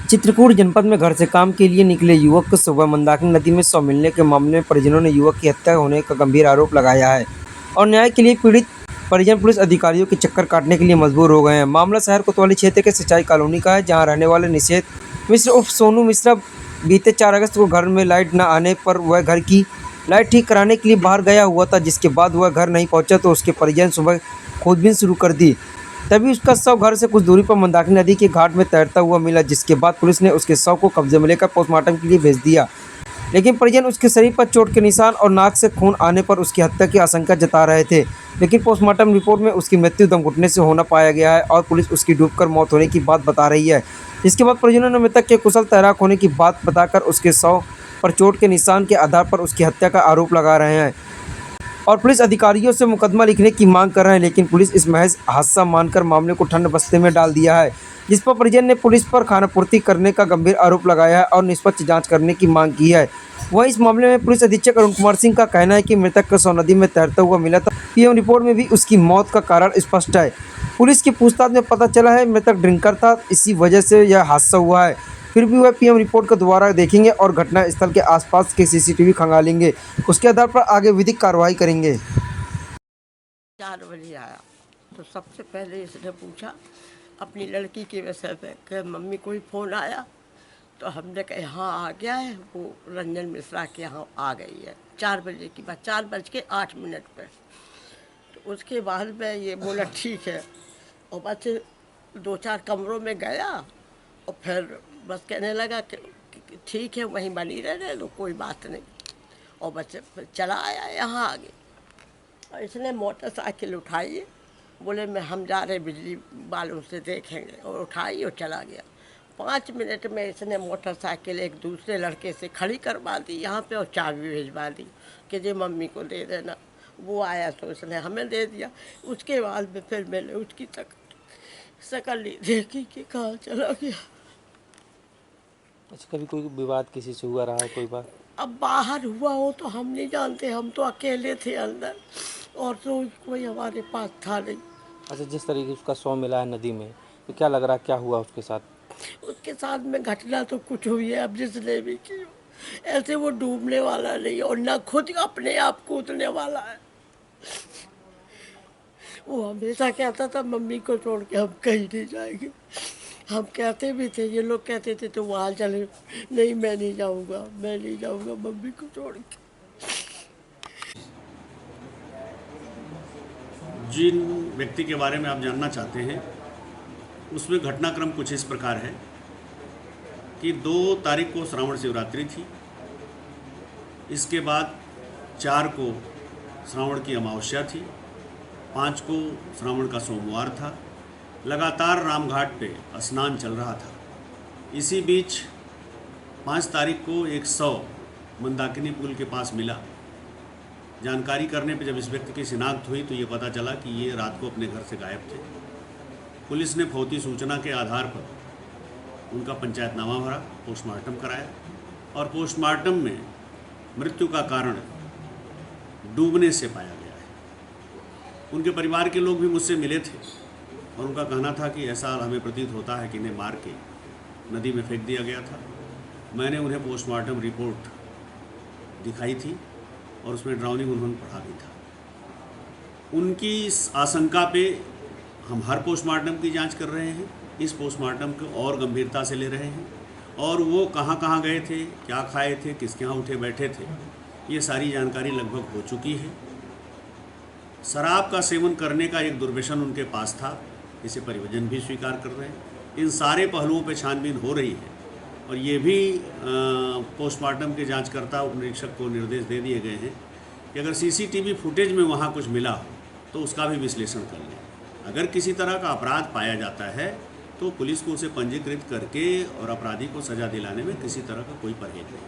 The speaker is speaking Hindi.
चित्रकूट जनपद में घर से काम के लिए निकले युवक को सुबह मंदाकिनी नदी में शव मिलने के मामले में परिजनों ने युवक की हत्या होने का गंभीर आरोप लगाया है और न्याय के लिए पीड़ित परिजन पुलिस अधिकारियों के चक्कर काटने के लिए मजबूर हो गए हैं। मामला शहर कोतवाली क्षेत्र के सिंचाई कॉलोनी का है, जहां रहने वाले निषेध मिश्र उर्फ सोनू मिश्रा बीते 4 अगस्त को घर में लाइट न आने पर वह घर की लाइट ठीक कराने के लिए बाहर गया हुआ था, जिसके बाद वह घर नहीं पहुंचा तो उसके परिजन सुबह खोजबीन शुरू कर दी। तभी उसका शव घर से कुछ दूरी पर मंदाकिनी नदी के घाट में तैरता हुआ मिला, जिसके बाद पुलिस ने उसके शव को कब्जे में लेकर पोस्टमार्टम के लिए भेज दिया। लेकिन परिजन उसके शरीर पर चोट के निशान और नाक से खून आने पर उसकी हत्या की आशंका जता रहे थे, लेकिन पोस्टमार्टम रिपोर्ट में उसकी मृत्यु दम घुटने से होना पाया गया है और पुलिस उसकी डूबकर मौत होने की बात बता रही है। इसके बाद परिजनों ने मृतक के कुशल तैराक होने की बात बताकर उसके शव पर चोट के निशान के आधार पर उसकी हत्या का आरोप लगा रहे हैं और पुलिस अधिकारियों से मुकदमा लिखने की मांग कर रहे हैं, लेकिन पुलिस इस महज हादसा मानकर मामले को ठंड बस्ते में डाल दिया है, जिस पर परिजन ने पुलिस पर खानापूर्ति करने का गंभीर आरोप लगाया है और निष्पक्ष जांच करने की मांग की है। वहीं इस मामले में पुलिस अधीक्षक अरुण कुमार सिंह का कहना है कि मृतक का शव नदी में तैरता हुआ मिला था। पीएम रिपोर्ट में भी उसकी मौत का कारण स्पष्ट है। पुलिस की पूछताछ में पता चला है मृतक ड्रिंकर था, इसी वजह से यह हादसा हुआ है। फिर भी वह पीएम रिपोर्ट को दोबारा देखेंगे और घटनास्थल के आसपास के सीसीटीवी खंगालेंगे, उसके आधार पर आगे विधिक कार्रवाई करेंगे। 4 बजे आया तो सबसे पहले इसने पूछा अपनी लड़की के विषय पे कि मम्मी कोई फ़ोन आया, तो हमने कहा हाँ आ गया है, वो रंजन मिश्रा के यहाँ आ गई है 4 बजे की बात, 4:08 पे। तो उसके बाद में ये बोला ठीक है और बस 2-4 कमरों में गया और फिर बस कहने लगा कि ठीक है वहीं बनी रहने दो, कोई बात नहीं, और बस फिर चला आया यहाँ आगे। और इसने मोटरसाइकिल उठाई, बोले मैं हम जा रहे बिजली वालों से देखेंगे, और उठाई और चला गया। 5 मिनट में इसने मोटरसाइकिल एक दूसरे लड़के से खड़ी करवा दी यहाँ पे और चाबी भिजवा दी कि ये मम्मी को दे देना। वो आया तो उसने हमें दे दिया। उसके बाद में फिर मैंने उसकी शकल नहीं देखी कि कहाँ चला गया। अच्छा, कभी कोई विवाद किसी से हुआ रहा कोई बात? अब बाहर हुआ हो तो हम नहीं जानते, हम तो अकेले थे अंदर और तो कोई हमारे पास था नहीं। अच्छा, जिस तरीके से उसका शव मिला है नदी में, तो क्या लग रहा है क्या हुआ उसके साथ? उसके साथ में घटना तो कुछ हुई है, अब जिसने भी की हो, ऐसे वो डूबने वाला नहीं और ना खुद अपने आप कूदने वाला है। वो हमेशा कहता था मम्मी को छोड़ के हम कहीं नहीं जाएंगे। हम कहते भी थे, ये लोग कहते थे तो वहाँ चले, नहीं मैं नहीं जाऊँगा, मैं नहीं जाऊँगा मम्मी को छोड़ के। जिन व्यक्ति के बारे में आप जानना चाहते हैं उसमें घटनाक्रम कुछ इस प्रकार है कि 2 तारीख को श्रावण शिवरात्रि थी, इसके बाद 4 को श्रावण की अमावस्या थी, 5 को श्रावण का सोमवार था। लगातार रामघाट पे स्नान चल रहा था। इसी बीच 5 तारीख को एक शव मंदाकिनी पुल के पास मिला। जानकारी करने पे जब इस व्यक्ति की शिनाख्त हुई तो ये पता चला कि ये रात को अपने घर से गायब थे। पुलिस ने फौती सूचना के आधार पर उनका पंचायतनामा भरा, पोस्टमार्टम कराया और पोस्टमार्टम में मृत्यु का कारण डूबने से पाया गया है। उनके परिवार के लोग भी मुझसे मिले थे और उनका कहना था कि ऐसा हमें प्रतीत होता है कि इन्हें मार के नदी में फेंक दिया गया था। मैंने उन्हें पोस्टमार्टम रिपोर्ट दिखाई थी और उसमें ड्राउनिंग उन्होंने पढ़ा भी था। उनकी इस आशंका पे हम हर पोस्टमार्टम की जांच कर रहे हैं, इस पोस्टमार्टम को और गंभीरता से ले रहे हैं और वो कहाँ कहाँ गए थे, क्या खाए थे, किसके यहाँ उठे बैठे थे, ये सारी जानकारी लगभग हो चुकी है। शराब का सेवन करने का एक दुर्व्यसन उनके पास था, इसे परिजन भी स्वीकार कर रहे हैं। इन सारे पहलुओं पर छानबीन हो रही है और ये भी पोस्टमार्टम के जांचकर्ता उप निरीक्षक को निर्देश दे दिए गए हैं कि अगर सीसीटीवी फुटेज में वहाँ कुछ मिला हो तो उसका भी विश्लेषण कर लें। अगर किसी तरह का अपराध पाया जाता है तो पुलिस को उसे पंजीकृत करके और अपराधी को सज़ा दिलाने में किसी तरह का कोई परहेज नहीं।